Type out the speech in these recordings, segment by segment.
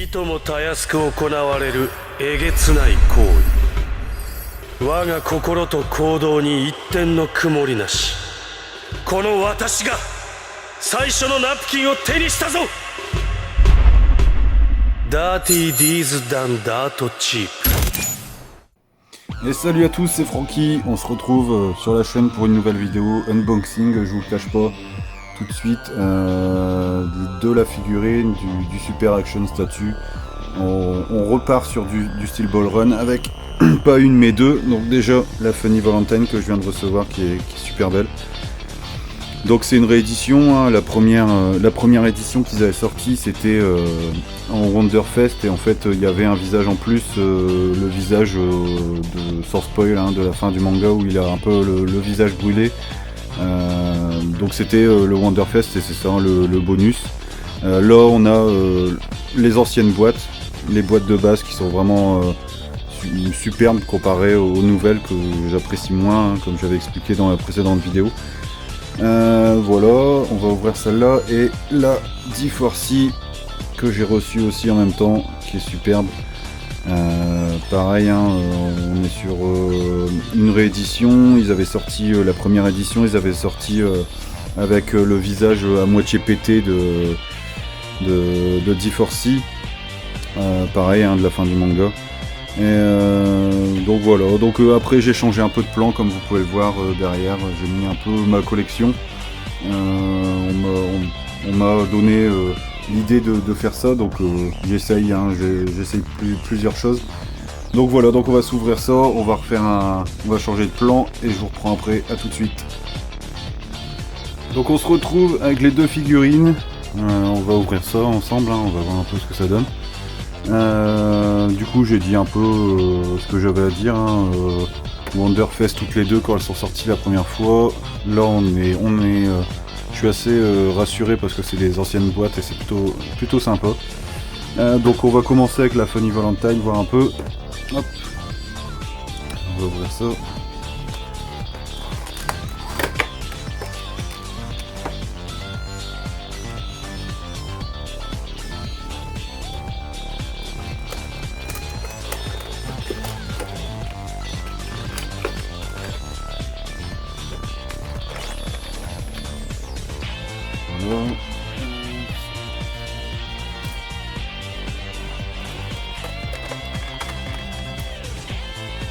いともたやすく行われるえげつない行為。我が心と行動に一点の曇りなし。この私が最初のナプキンを手にしたぞ。ダーティーディーズダンダートチープ。Et salut à tous, c'est Francky, on se retrouve sur la chaîne pour une nouvelle vidéo unboxing, je vous le cache pas tout de suite, de la figurine, du Super Action Statue. On repart sur du Steel Ball Run avec pas une mais deux, donc déjà la Funny Valentine que je viens de recevoir qui est super belle. Donc c'est une réédition, hein. La première édition qu'ils avaient sortie c'était en Wonderfest et en fait il y avait un visage en plus, le visage de sans spoil hein, de la fin du manga où il a un peu le visage brûlé. Donc c'était le Wonderfest et c'est ça hein, le bonus. Là on a les anciennes boîtes, les boîtes de base qui sont vraiment superbes comparées aux nouvelles que j'apprécie moins, hein, comme j'avais expliqué dans la précédente vidéo. Voilà, on va ouvrir celle-là et la D4C que j'ai reçue aussi en même temps, qui est superbe. Pareil, hein, on est sur une réédition. Ils avaient sorti la première édition, ils avaient sorti avec le visage à moitié pété de D4C. Pareil, hein, de la fin du manga. Donc voilà, donc après j'ai changé un peu de plan comme vous pouvez le voir derrière, j'ai mis un peu ma collection. On m'a donné l'idée de faire ça, donc j'essaye hein, plusieurs choses. Donc voilà, donc on va s'ouvrir ça, on va changer de plan et je vous reprends après, à tout de suite. Donc on se retrouve avec les deux figurines, on va ouvrir ça ensemble, hein, on va voir un peu ce que ça donne. Du coup j'ai dit un peu ce que j'avais à dire hein, Wonderfest toutes les deux quand elles sont sorties la première fois. Là je suis assez rassuré parce que c'est des anciennes boîtes et c'est plutôt sympa. Donc on va commencer avec la Funny Valentine, voir un peu. Hop. On va ouvrir ça.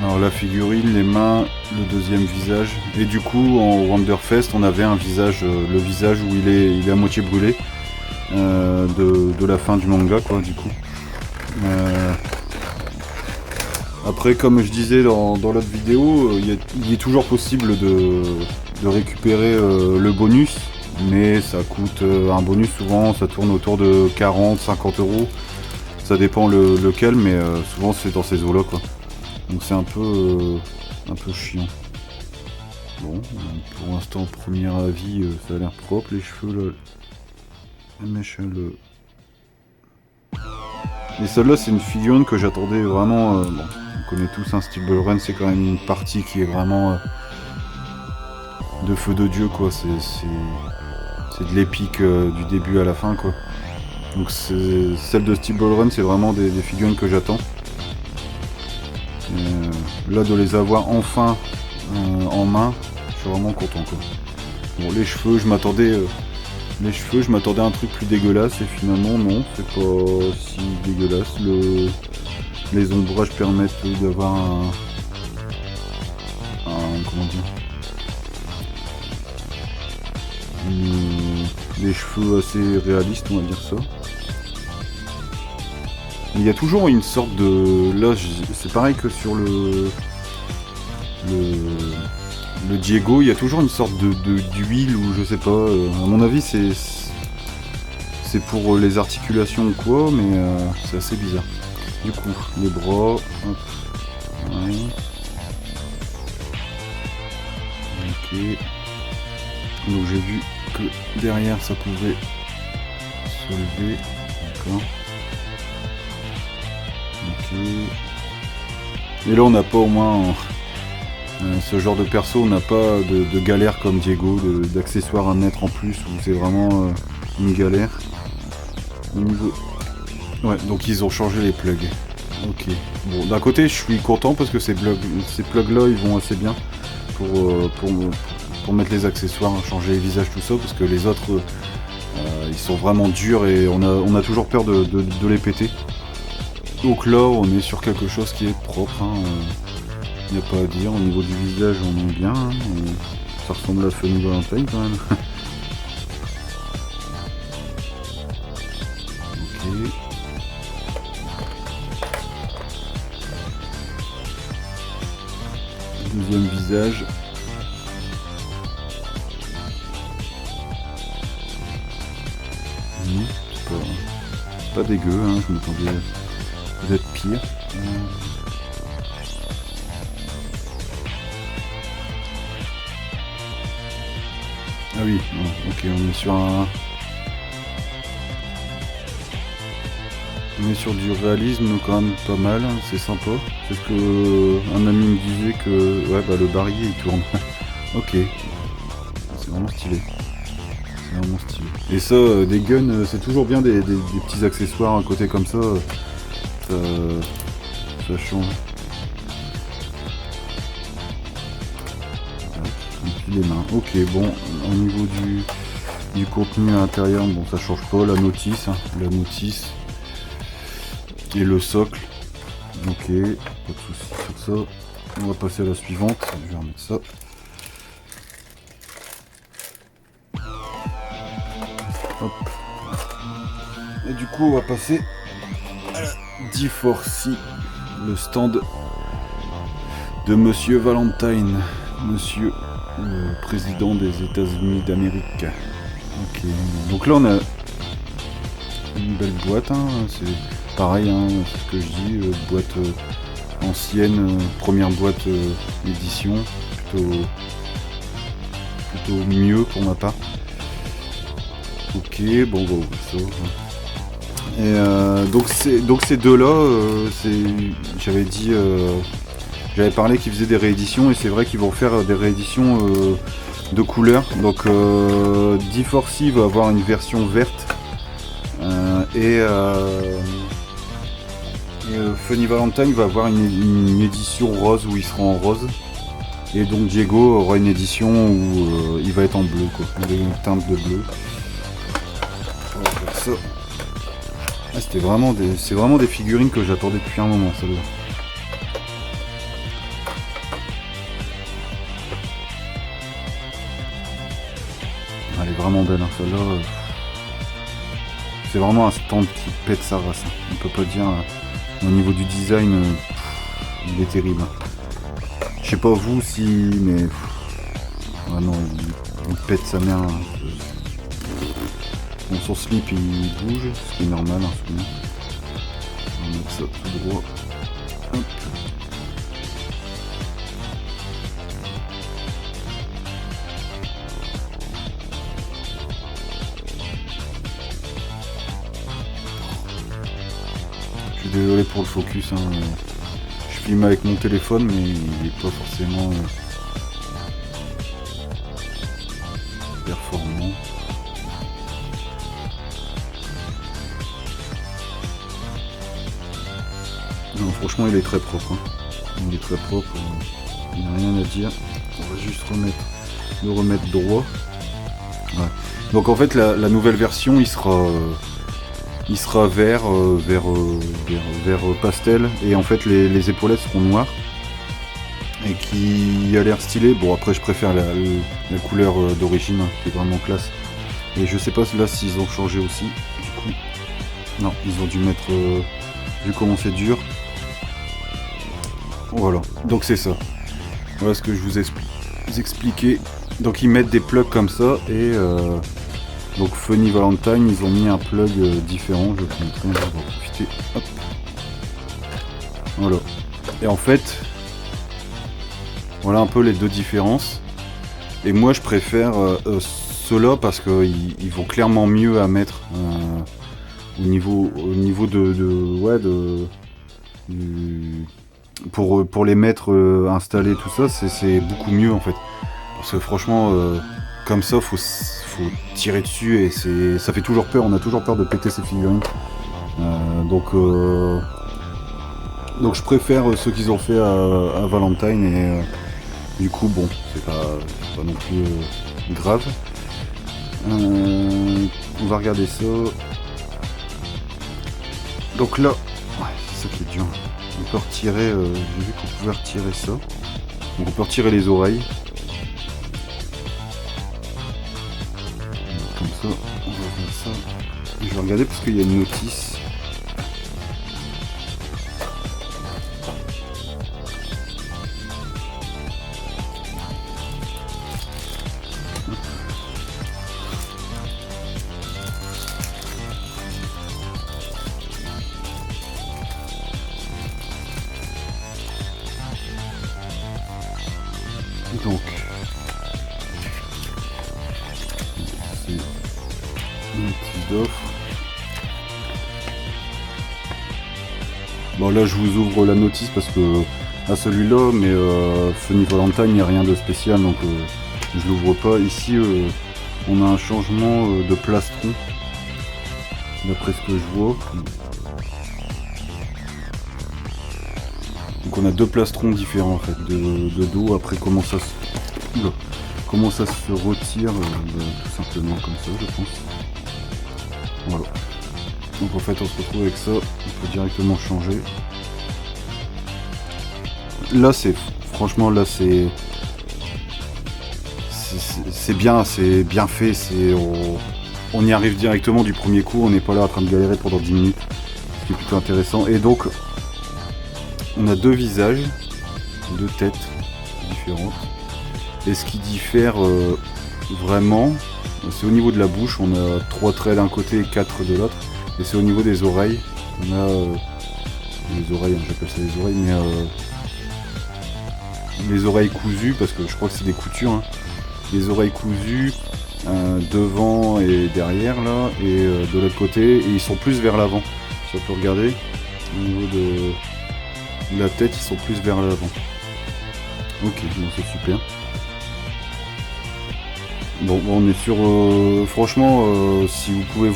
Alors la figurine, les mains, le deuxième visage, et du coup en Wonderfest on avait un visage, le visage où il est à moitié brûlé de la fin du manga quoi du coup. Après comme je disais dans l'autre vidéo, il est toujours possible de récupérer le bonus, mais ça coûte un bonus souvent, ça tourne autour de 40-50 €, ça dépend lequel, mais souvent c'est dans ces eaux là quoi. Donc c'est un peu chiant. Bon, pour l'instant, premier avis, ça a l'air propre, les cheveux là. La mèche le. Et celle-là, c'est une figurine que j'attendais vraiment. Bon, on connaît tous un Steel Ball Run, c'est quand même une partie qui est vraiment de feu de dieu quoi. C'est de l'épique du début à la fin quoi. Donc celle de Steel Ball Run, c'est vraiment des figurines que j'attends. Là de les avoir enfin en main, je suis vraiment content quoi. Bon les cheveux je m'attendais à un truc plus dégueulasse et finalement non, c'est pas si dégueulasse. Les ombrages permettent d'avoir comment dire, des cheveux assez réalistes on va dire ça. Il y a toujours une sorte de... Là, c'est pareil que sur le Diego, il y a toujours une sorte d'huile ou je sais pas. À mon avis, c'est pour les articulations ou quoi, mais c'est assez bizarre. Du coup, les bras... Hop. Ouais. Ok. Donc j'ai vu que derrière, ça pouvait se lever. D'accord. Et là on n'a pas au moins ce genre de perso, on n'a pas de galère comme Diego, d'accessoires à mettre en plus où c'est vraiment une galère. Au niveau Ouais, donc ils ont changé les plugs. Ok. Bon, d'un côté, je suis content parce que ces plugs-là, ils vont assez bien pour mettre les accessoires, changer les visages, tout ça, parce que les autres, ils sont vraiment durs et on a toujours peur de les péter. Donc là, on est sur quelque chose qui est propre. Il n'y a pas à dire. Au niveau du visage, on est bien. Ça ressemble à Funny Valentine quand même. Ok. Deuxième visage. C'est pas dégueu, hein, je m'attendais peut-être pire. Ah oui, bon, ok, on est sur du réalisme quand même pas mal, c'est sympa. C'est ce que un ami me disait que ouais bah le barillet il tourne. Ok, c'est vraiment stylé. C'est vraiment stylé. Et ça, des guns, c'est toujours bien des petits accessoires à côté comme ça. Ça change. Et puis les mains. Ok, bon, au niveau du contenu à l'intérieur, bon ça change pas. La notice et le socle. Ok, pas de soucis sur ça. On va passer à la suivante. Je vais remettre ça. Hop. Et du coup, on va passer à la D4C, le stand de Monsieur Valentine, Monsieur le président des États-Unis d'Amérique. Ok, donc là on a une belle boîte, hein. C'est pareil, hein, c'est ce que je dis, boîte ancienne, première boîte édition, plutôt mieux pour ma part. Ok, bon, on va ouvrir ça. Et donc ces deux-là, j'avais parlé qu'ils faisaient des rééditions et c'est vrai qu'ils vont faire des rééditions de couleurs. Donc D4C va avoir une version verte et Funny Valentine va avoir une édition rose où il sera en rose. Et donc Diego aura une édition où il va être en bleu, quoi. Il a une teinte de bleu. On va faire ça. Ah, c'est vraiment des figurines que j'attendais depuis un moment, celle-là. Elle est vraiment belle, hein, celle-là. C'est vraiment un stand qui pète sa race. Hein. On peut pas dire. Au niveau du design, il est terrible. Je sais pas vous si, mais ah non, il pète sa mère. Hein. Bon, son slip il bouge, ce qui est normal en ce moment. On va mettre ça tout droit. Hop. Je suis désolé pour le focus. Hein. Je filme avec mon téléphone, mais il n'est pas forcément performant. Non, franchement, il est très propre. Hein. Il est très propre. Il n'y a rien à dire. On va juste le remettre droit. Ouais. Donc en fait, la nouvelle version, il sera vert pastel et en fait les épaulettes seront noires et qui a l'air stylé. Bon après je préfère la couleur d'origine qui est vraiment classe et je sais pas là s'ils ont changé aussi du coup. Non, ils ont dû mettre vu comment c'est dur. Voilà, donc c'est ça. Voilà ce que je vous ai expliqué. Donc ils mettent des plugs comme ça et donc Funny Valentine, ils ont mis un plug différent, je vais vous montrer, on va en profiter. Hop. Voilà. Et en fait, voilà un peu les deux différences. Et moi je préfère ceux-là parce qu'ils vont clairement mieux à mettre au niveau pour les mettre installés, tout ça, c'est beaucoup mieux en fait. Parce que franchement, comme ça, faut tirer dessus et ça fait toujours peur. On a toujours peur de péter ces figurines. Donc je préfère ceux qu'ils ont fait à Valentine et du coup bon, c'est pas non plus grave. On va regarder ça. Donc là, ouais, c'est ça qui est dur. On peut retirer, j'ai vu qu'on pouvait retirer ça. Donc on peut retirer les oreilles. Comme ça, on va faire ça. Je vais regarder parce qu'il y a une notice. Donc, c'est une petite offre. Bon là je vous ouvre la notice parce que à celui-là, mais Funny Valentine, il n'y a rien de spécial, donc je l'ouvre pas. Ici on a un changement de plastron, d'après ce que je vois. Donc on a deux plastrons différents en fait de dos. Après comment ça se retire, tout simplement comme ça je pense. Voilà. Donc en fait on se retrouve avec ça, on peut directement changer. Là franchement là c'est bien fait, on y arrive directement du premier coup, on n'est pas là en train de galérer pendant 10 minutes, ce qui est plutôt intéressant. Et donc on a deux visages, deux têtes différentes. Et ce qui diffère vraiment, c'est au niveau de la bouche. On a 3 traits d'un côté et 4 de l'autre. Et c'est au niveau des oreilles. On a les oreilles, j'appelle ça les oreilles, mais les oreilles cousues, parce que je crois que c'est des coutures. Hein. Les oreilles cousues devant et derrière là, et de l'autre côté. Et ils sont plus vers l'avant. Si on peut regarder, au niveau de la tête, ils sont plus vers l'avant. Ok, bon, c'est super. Bon, on est sur... franchement, si vous pouvez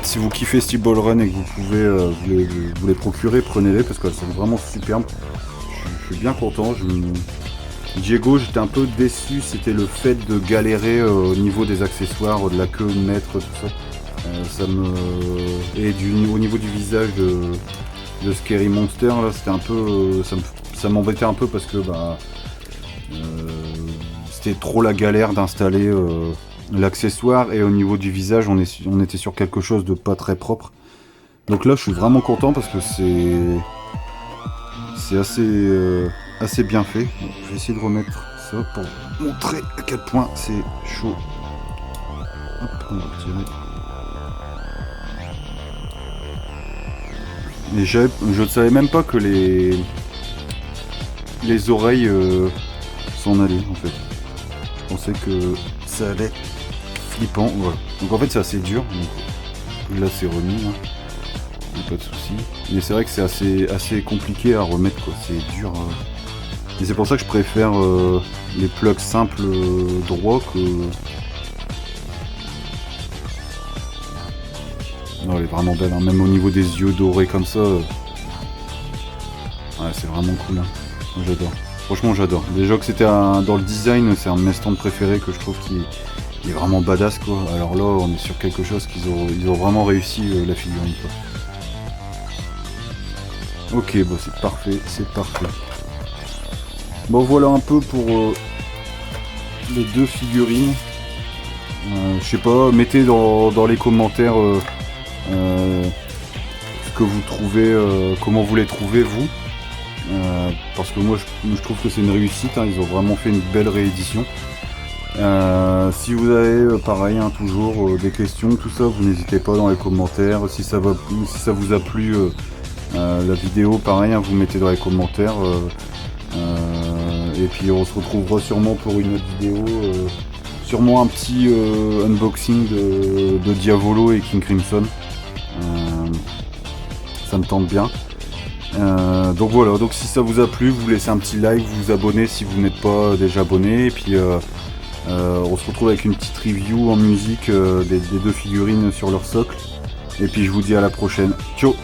si vous kiffez Steel Ball Run et que vous pouvez vous les procurer, prenez-les parce qu'elles sont vraiment superbes. Je suis bien content. Diego, j'étais un peu déçu, c'était le fait de galérer au niveau des accessoires, de la queue de maître, tout ça. Et au niveau du visage de Scary Monster, là, c'était un peu... ça m'embêtait un peu parce que c'était trop la galère d'installer l'accessoire, et au niveau du visage on était sur quelque chose de pas très propre. Donc là je suis vraiment content parce que c'est assez bien fait. Donc, je vais essayer de remettre ça pour montrer à quel point c'est chaud. Hop, on va retirer. Et je ne savais même pas que les oreilles s'en allaient en fait. Je pensais que ça allait être flippant. Voilà. Donc en fait c'est assez dur. Donc, là c'est remis, hein. Il n'y a pas de souci. Mais c'est vrai que c'est assez compliqué à remettre quoi. C'est dur. Et c'est pour ça que je préfère les plugs simples droits que. Non, elle est vraiment belle, hein. Même au niveau des yeux dorés comme ça. Ouais, c'est vraiment cool. Hein. Moi, j'adore. Franchement, j'adore. Déjà que c'était dans le design, c'est un de mes stands préférés que je trouve qui est vraiment badass, quoi. Alors là, on est sur quelque chose ils ont vraiment réussi la figurine, quoi. Ok, bon, c'est parfait, c'est parfait. Bon, voilà un peu pour les deux figurines. Je sais pas, mettez dans les commentaires ce que vous trouvez, comment vous les trouvez vous. Parce que moi je trouve que c'est une réussite, hein, ils ont vraiment fait une belle réédition. Si vous avez pareil, hein, toujours des questions, tout ça, vous n'hésitez pas dans les commentaires. Si ça vous a plu la vidéo, pareil, hein, vous mettez dans les commentaires. Et puis on se retrouvera sûrement pour une autre vidéo, sûrement un petit unboxing de Diavolo et King Crimson. Ça me tente bien. Donc voilà, donc si ça vous a plu, vous laissez un petit like, vous vous abonnez si vous n'êtes pas déjà abonné, et puis on se retrouve avec une petite review en musique des deux figurines sur leur socle, Et puis je vous dis à la prochaine. Ciao.